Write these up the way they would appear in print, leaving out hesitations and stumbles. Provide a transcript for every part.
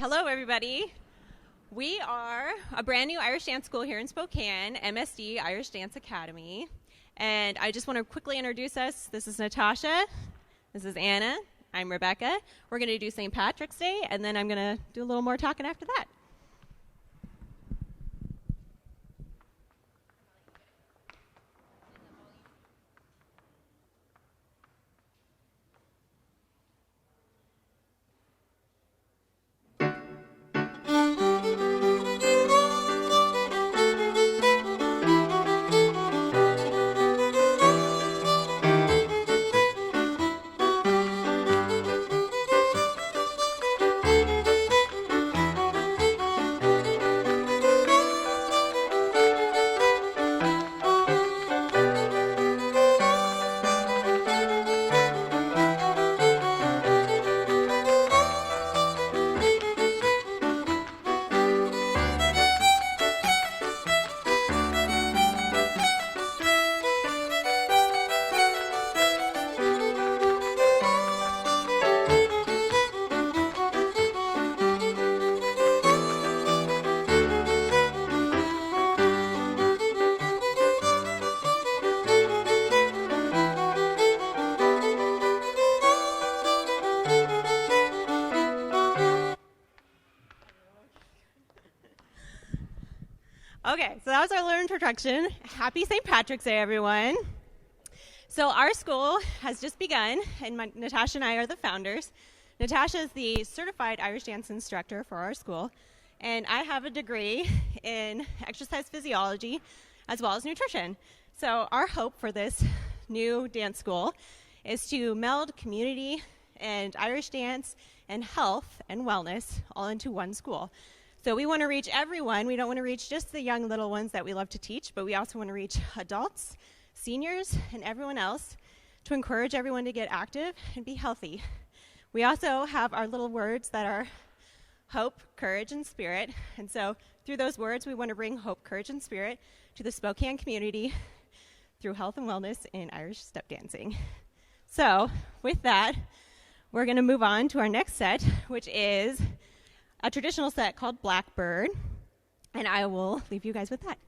Hello, everybody. We are a brand new Irish dance school here in Spokane, MSD Irish Dance Academy. And I just want to quickly introduce us. This is Natasha. This is Anna. I'm Rebecca. We're going to do St. Patrick's Day, and then I'm going to do a little more talking after that. Okay, so that was our little introduction. Happy St. Patrick's Day, everyone. So our school has just begun, and Natasha and I are the founders. Natasha is the certified Irish dance instructor for our school, and I have a degree in exercise physiology as well as nutrition. So our hope for this new dance school is to meld community and Irish dance and health and wellness all into one school. So we want to reach everyone. We don't want to reach just the young little ones that we love to teach, but we also want to reach adults, seniors, and everyone else to encourage everyone to get active and be healthy. We also have our little words that are hope, courage, and spirit. And so through those words, we want to bring hope, courage, and spirit to the Spokane community through health and wellness in Irish step dancing. So with that, we're going to move on to our next set, which is a traditional set called Blackbird, and I will leave you guys with that.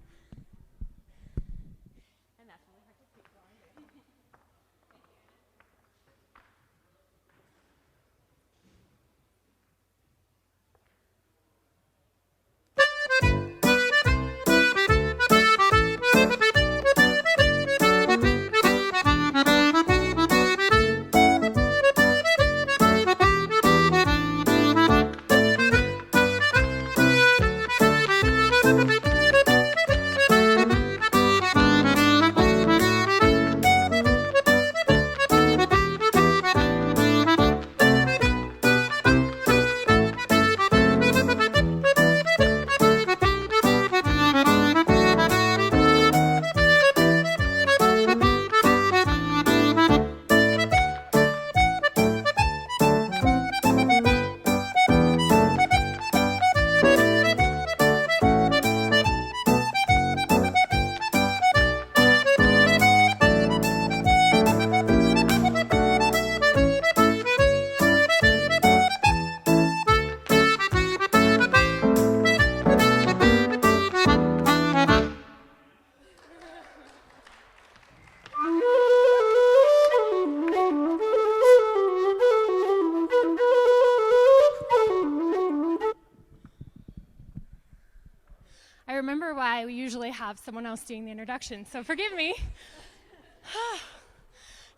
I remember why we usually have someone else doing the introduction, so forgive me.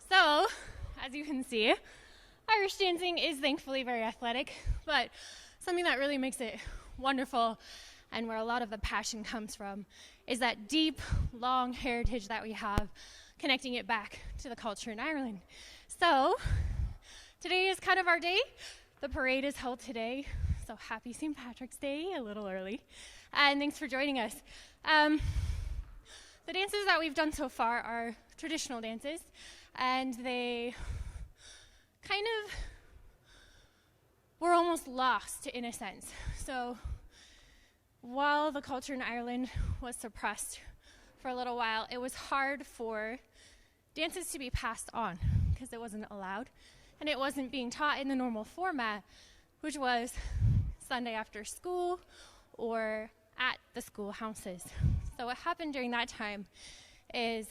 So, as you can see, Irish dancing is thankfully very athletic, but something that really makes it wonderful and where a lot of the passion comes from is that deep, long heritage that we have, connecting it back to the culture in Ireland. So, today is kind of our day. The parade is held today, so happy St. Patrick's Day, a little early. And thanks for joining us. The dances that we've done so far are traditional dances, and they kind of were almost lost in a sense. So while the culture in Ireland was suppressed for a little while, it was hard for dances to be passed on because it wasn't allowed, and it wasn't being taught in the normal format, which was Sunday after school or at the schoolhouses. So what happened during that time is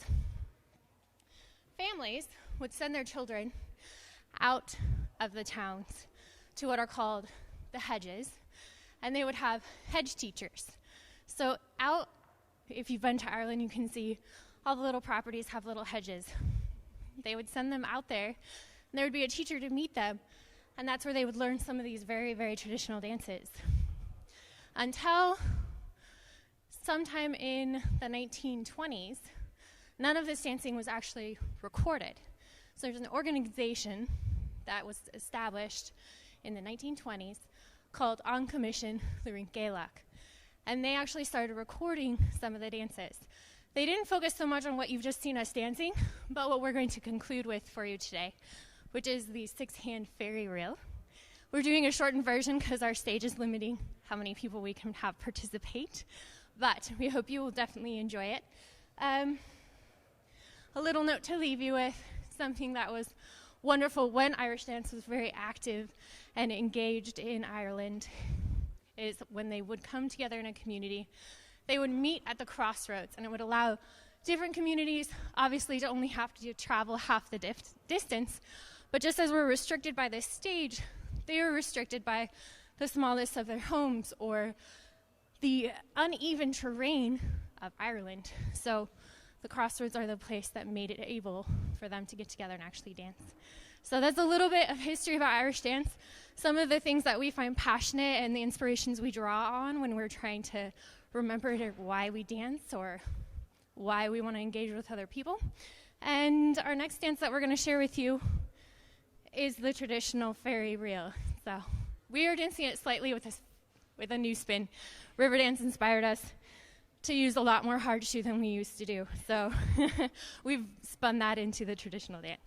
families would send their children out of the towns to what are called the hedges, and they would have hedge teachers. So out, if you've been to Ireland, you can see all the little properties have little hedges. They would send them out there, and there would be a teacher to meet them, and that's where they would learn some of these very, very traditional dances. Until sometime in the 1920s, none of this dancing was actually recorded. So there's an organization that was established in the 1920s called An Commission Lurin Gaelach. And they actually started recording some of the dances. They didn't focus so much on what you've just seen us dancing, but what we're going to conclude with for you today, which is the 6-hand fairy reel. We're doing a shortened version because our stage is limiting how many people we can have participate, but we hope you will definitely enjoy it. A little note to leave you with, something that was wonderful when Irish dance was very active and engaged in Ireland, is when they would come together in a community, they would meet at the crossroads, and it would allow different communities, obviously, to only have to travel half the distance, but just as we're restricted by this stage, they were restricted by the smallness of their homes or the uneven terrain of Ireland. So the crossroads are the place that made it able for them to get together and actually dance. So that's a little bit of history about Irish dance. Some of the things that we find passionate and the inspirations we draw on when we're trying to remember why we dance or why we want to engage with other people. And our next dance that we're going to share with you is the traditional fairy reel. So we are dancing it slightly with a new spin. Riverdance inspired us to use a lot more hard shoe than we used to do. So we've spun that into the traditional dance.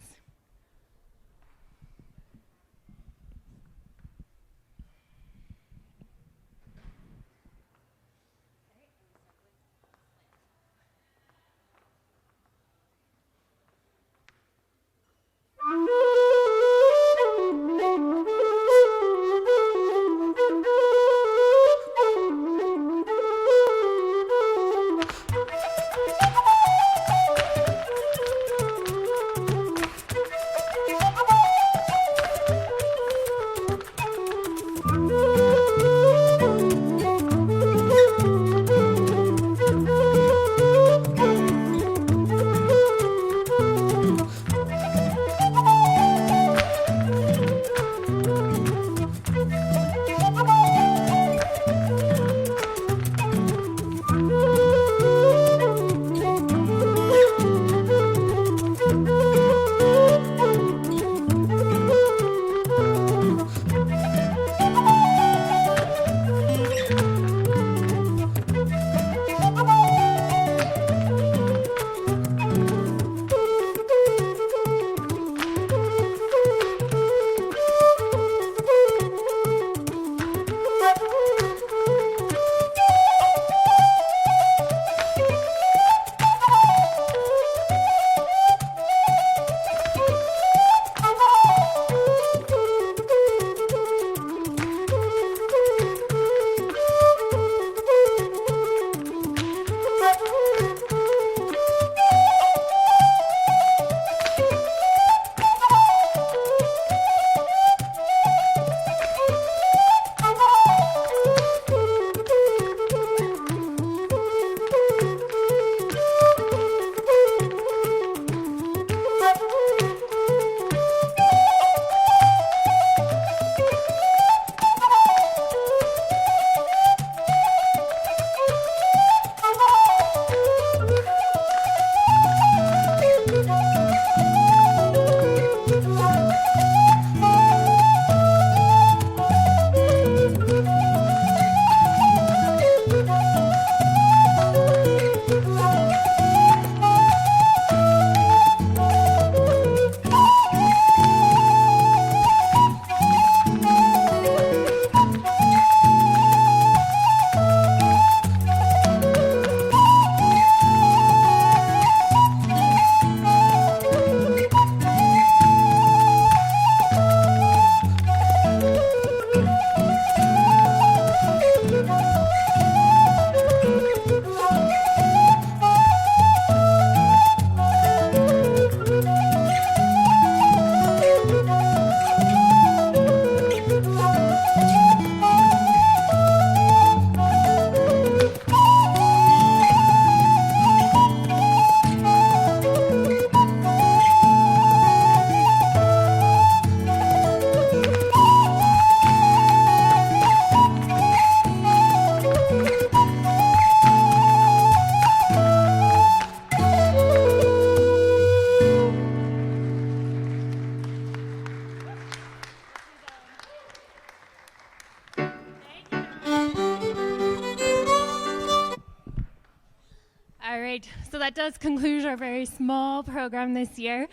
right, so that does conclude our very small program this year.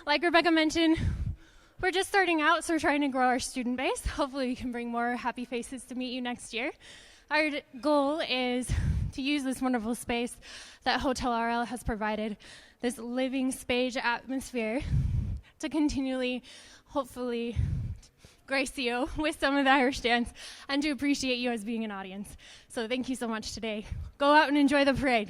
Like Rebecca mentioned, we're just starting out, so we're trying to grow our student base. Hopefully we can bring more happy faces to meet you next year. Our goal is to use this wonderful space that Hotel RL has provided, this living space atmosphere, to continually, hopefully, grace you with some of the Irish dance and to appreciate you as being an audience. So thank you so much today. Go out and enjoy the parade.